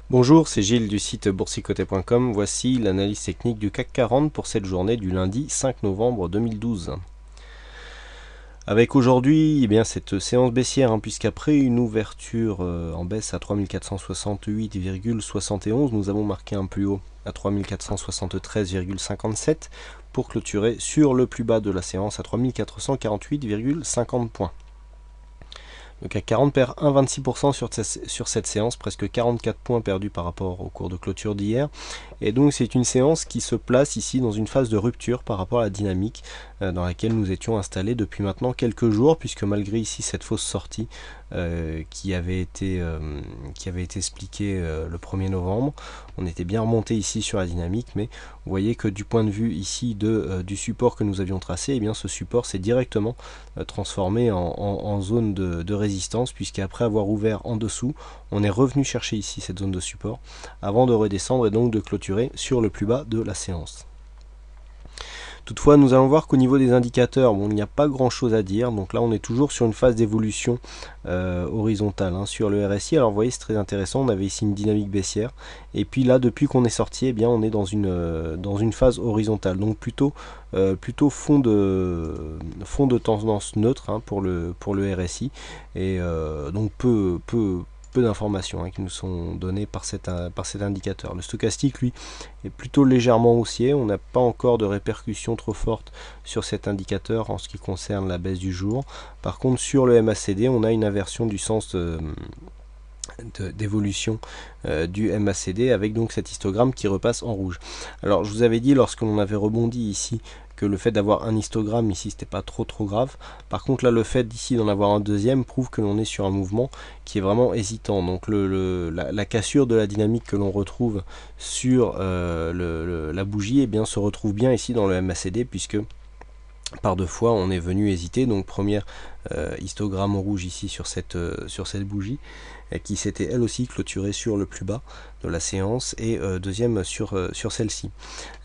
Bonjour, c'est Gilles du site boursicoté.com. Voici l'analyse technique du CAC 40 pour cette journée du lundi 5 novembre 2012. Avec aujourd'hui cette séance baissière, puisqu'après une ouverture en baisse à 3468,71, nous avons marqué un plus haut à 3473,57 pour clôturer sur le plus bas de la séance à 3448,50 points. Le CAC 40 perd 1,26% sur cette séance, presque 44 points perdus par rapport au cours de clôture d'hier. Et donc c'est une séance qui se place ici dans une phase de rupture par rapport à la dynamique dans laquelle nous étions installés depuis maintenant quelques jours, puisque malgré ici cette fausse sortie qui avait été expliquée le 1er novembre, on était bien remonté ici sur la dynamique, mais vous voyez que du point de vue ici du support que nous avions tracé, ce support s'est directement transformé en zone de résistance, puisqu'après avoir ouvert en dessous, on est revenu chercher ici cette zone de support avant de redescendre et donc de clôturer sur le plus bas de la séance. Toutefois, nous allons voir qu'au niveau des indicateurs, il n'y a pas grand chose à dire. Donc là, on est toujours sur une phase d'évolution horizontale sur le RSI. Alors vous voyez, c'est très intéressant. On avait ici une dynamique baissière. Et puis là, depuis qu'on est sorti, on est dans une phase horizontale. Donc plutôt fond de tendance neutre pour le RSI. Et donc peu d'informations qui nous sont données par cet indicateur. Le stochastique, lui, est plutôt légèrement haussier. On n'a pas encore de répercussions trop fortes sur cet indicateur en ce qui concerne la baisse du jour. Par contre, sur le MACD, on a une inversion du sens d'évolution du MACD avec donc cet histogramme qui repasse en rouge. Alors je vous avais dit lorsque l'on avait rebondi ici que le fait d'avoir un histogramme ici c'était pas trop grave. Par contre là, le fait d'ici d'en avoir un deuxième prouve que l'on est sur un mouvement qui est vraiment hésitant. Donc la cassure de la dynamique que l'on retrouve sur la bougie se retrouve bien ici dans le MACD, puisque par deux fois on est venu hésiter. Donc premier histogramme en rouge ici sur cette bougie qui s'était elle aussi clôturée sur le plus bas de la séance, et deuxième sur celle-ci.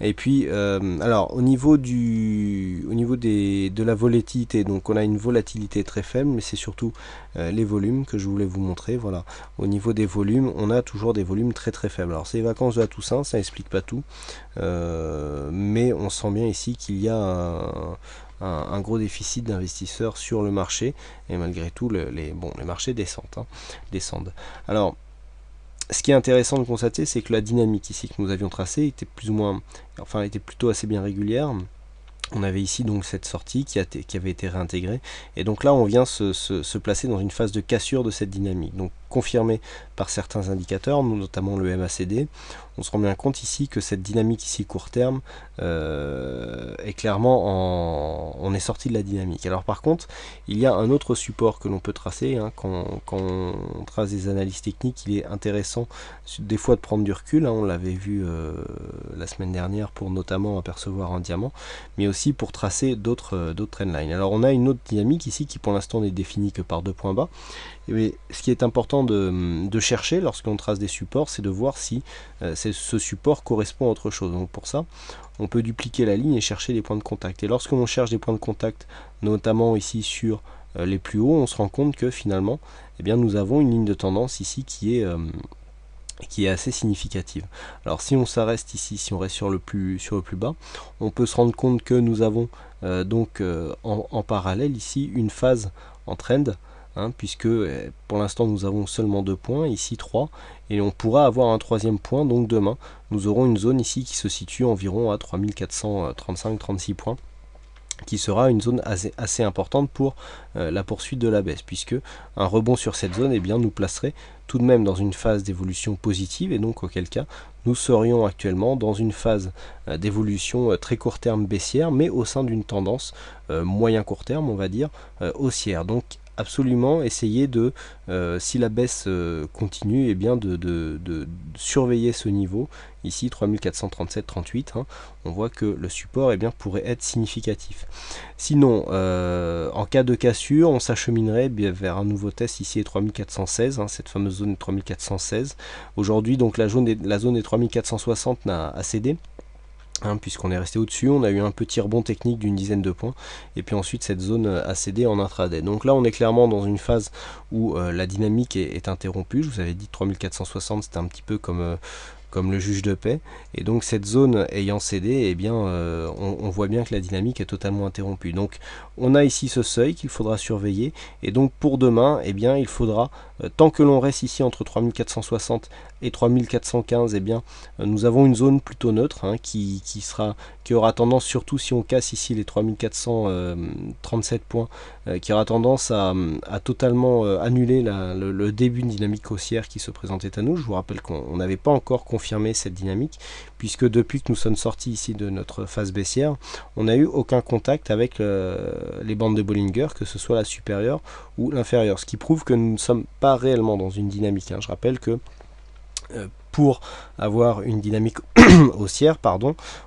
Et puis alors au niveau de la volatilité, donc on a une volatilité très faible, mais c'est surtout les volumes que je voulais vous montrer. Voilà, au niveau des volumes, on a toujours des volumes très faibles. Alors c'est les vacances de la Toussaint, ça n'explique pas tout, mais on sent bien ici qu'il y a un gros déficit d'investisseurs sur le marché, et malgré tout les marchés descendent. Alors ce qui est intéressant de constater, c'est que la dynamique ici que nous avions tracée était était plutôt assez bien régulière. On avait ici donc cette sortie qui avait été réintégrée, et donc là on vient se placer dans une phase de cassure de cette dynamique, donc confirmée par certains indicateurs, notamment le MACD. On se rend bien compte ici que cette dynamique ici court terme est clairement on est sorti de la dynamique. Alors par contre, il y a un autre support que l'on peut tracer quand on trace des analyses techniques. Il est intéressant des fois de prendre du recul, on l'avait vu la semaine dernière pour notamment apercevoir un diamant, mais aussi pour tracer d'autres trendlines. Alors on a une autre dynamique ici qui pour l'instant n'est définie que par deux points bas. Mais ce qui est important de chercher lorsqu'on trace des supports, c'est de voir si ce support correspond à autre chose. Donc pour ça, on peut dupliquer la ligne et chercher des points de contact. Et lorsque l'on cherche des points de contact, notamment ici sur les plus hauts, on se rend compte que finalement, nous avons une ligne de tendance ici qui est assez significative. Alors si on s'arrête ici, si on reste sur le plus bas, on peut se rendre compte que nous avons en parallèle ici une phase en trend, puisque pour l'instant nous avons seulement 2 points, ici 3, et on pourra avoir un troisième point. Donc demain nous aurons une zone ici qui se situe environ à 3435-36 points, qui sera une zone assez importante pour la poursuite de la baisse, puisque un rebond sur cette zone nous placerait tout de même dans une phase d'évolution positive, et donc auquel cas nous serions actuellement dans une phase d'évolution très court terme baissière, mais au sein d'une tendance moyen court terme, on va dire, haussière. Donc absolument essayer de, si la baisse continue, de surveiller ce niveau ici 3437-38. On voit que le support pourrait être significatif. Sinon en cas de cassure, on s'acheminerait vers un nouveau test ici à 3416, cette fameuse zone 3416. Aujourd'hui donc la zone des 3460 a cédé. puisqu'on est resté au-dessus, on a eu un petit rebond technique d'une dizaine de points, et puis ensuite cette zone a cédé en intraday. Donc là on est clairement dans une phase où la dynamique est interrompue. Je vous avais dit 3460, c'était un petit peu comme le juge de paix, et donc cette zone ayant cédé, eh bien, on voit bien que la dynamique est totalement interrompue. Donc on a ici ce seuil qu'il faudra surveiller, et donc pour demain, eh bien, il faudra, tant que l'on reste ici entre 3460 et 3415, eh bien, nous avons une zone plutôt neutre, hein, qui aura tendance, surtout si on casse ici les 3437 points, qui aura tendance à totalement annuler le début d'une dynamique haussière qui se présentait à nous. Je vous rappelle qu'on n'avait pas encore confirmé cette dynamique, puisque depuis que nous sommes sortis ici de notre phase baissière, on n'a eu aucun contact avec les bandes de Bollinger, que ce soit la supérieure ou l'inférieure, ce qui prouve que nous ne sommes pas réellement dans une dynamique, hein. Je rappelle que pour avoir une dynamique haussière,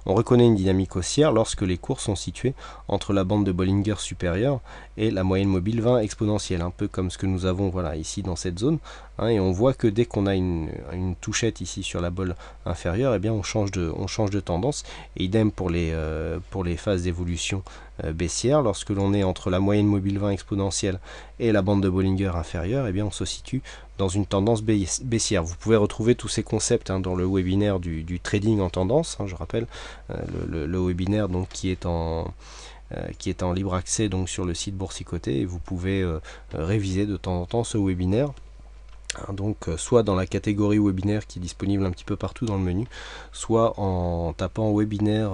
on reconnaît une dynamique haussière lorsque les cours sont situés entre la bande de Bollinger supérieure et la moyenne mobile 20 exponentielle, un peu comme ce que nous avons, voilà, ici dans cette zone, hein, et on voit que dès qu'on a une touchette ici sur la bolle inférieure, eh bien on change de tendance, et idem pour les phases d'évolution baissière. Lorsque l'on est entre la moyenne mobile 20 exponentielle et la bande de Bollinger inférieure, eh bien on se situe dans une tendance baissière. Vous pouvez retrouver tous ces concepts, hein, dans le webinaire du trading en tendance, hein, je rappelle, le webinaire donc qui est en libre accès donc sur le site Boursicoté, et vous pouvez réviser de temps en temps ce webinaire, hein, donc soit dans la catégorie webinaire qui est disponible un petit peu partout dans le menu, soit en tapant webinaire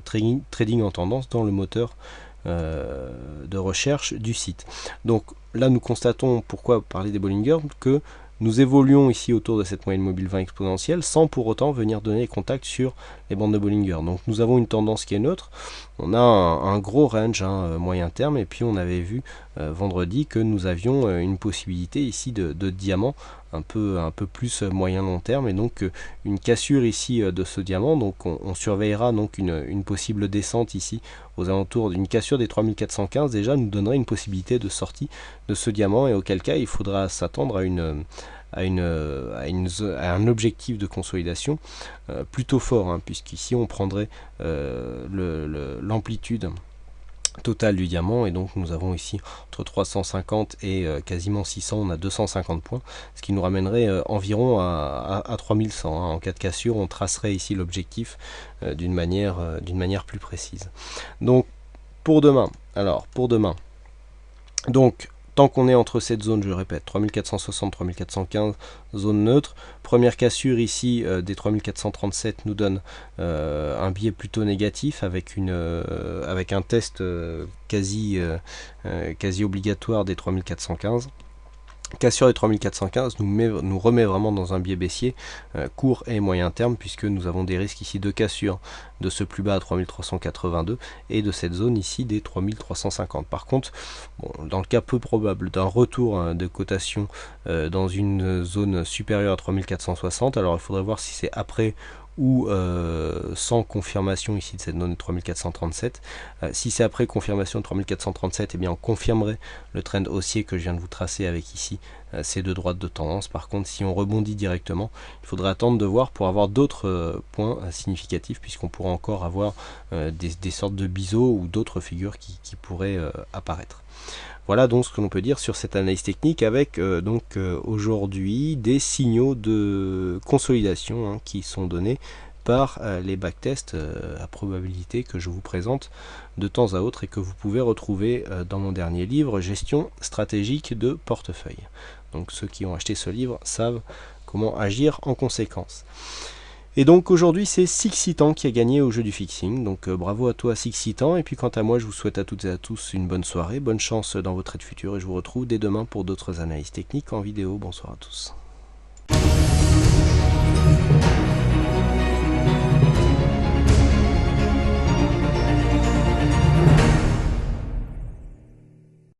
trading en tendance dans le moteur de recherche du site. Donc là nous constatons, pourquoi parler des Bollinger, que nous évoluons ici autour de cette moyenne mobile 20 exponentielle sans pour autant venir donner contact sur les bandes de Bollinger. Donc nous avons une tendance qui est neutre, on a un gros range, hein, moyen terme, et puis on avait vu vendredi que nous avions une possibilité ici de diamant un peu plus moyen long terme, et donc une cassure ici de ce diamant. Donc on surveillera donc une possible descente ici aux alentours d'une cassure des 3415, déjà nous donnerait une possibilité de sortie de ce diamant, et auquel cas il faudra s'attendre à un objectif de consolidation plutôt fort, hein, puisqu'ici on prendrait l'amplitude totale du diamant, et donc nous avons ici entre 350 et quasiment 600, on a 250 points, ce qui nous ramènerait environ à 3100, hein. En cas de cassure, on tracerait ici l'objectif d'une manière plus précise. Donc pour demain, donc tant qu'on est entre cette zone, je le répète, 3460, 3415, zone neutre. Première cassure ici des 3437 nous donne un biais plutôt négatif, avec un test quasi obligatoire des 3415. Cassure des 3415 nous remet vraiment dans un biais baissier court et moyen terme, puisque nous avons des risques ici de cassure de ce plus bas à 3382 et de cette zone ici des 3350. Par contre, bon, dans le cas peu probable d'un retour de cotation dans une zone supérieure à 3460, alors il faudrait voir si c'est après ou sans confirmation ici de cette zone de 3437. Si c'est après confirmation de 3437, eh bien on confirmerait le trend haussier que je viens de vous tracer avec ici ces deux droites de tendance. Par contre, si on rebondit directement, il faudra attendre de voir pour avoir d'autres points significatifs, puisqu'on pourra encore avoir des sortes de biseaux ou d'autres figures qui pourraient apparaître. Voilà donc ce que l'on peut dire sur cette analyse technique, avec aujourd'hui des signaux de consolidation, hein, qui sont donnés par les backtests à probabilité que je vous présente de temps à autre et que vous pouvez retrouver dans mon dernier livre Gestion stratégique de portefeuille. Donc ceux qui ont acheté ce livre savent comment agir en conséquence. Et donc aujourd'hui c'est Sixitan qui a gagné au jeu du fixing, donc bravo à toi Sixitan, et puis quant à moi je vous souhaite à toutes et à tous une bonne soirée, bonne chance dans vos trades futurs, et je vous retrouve dès demain pour d'autres analyses techniques en vidéo. Bonsoir à tous.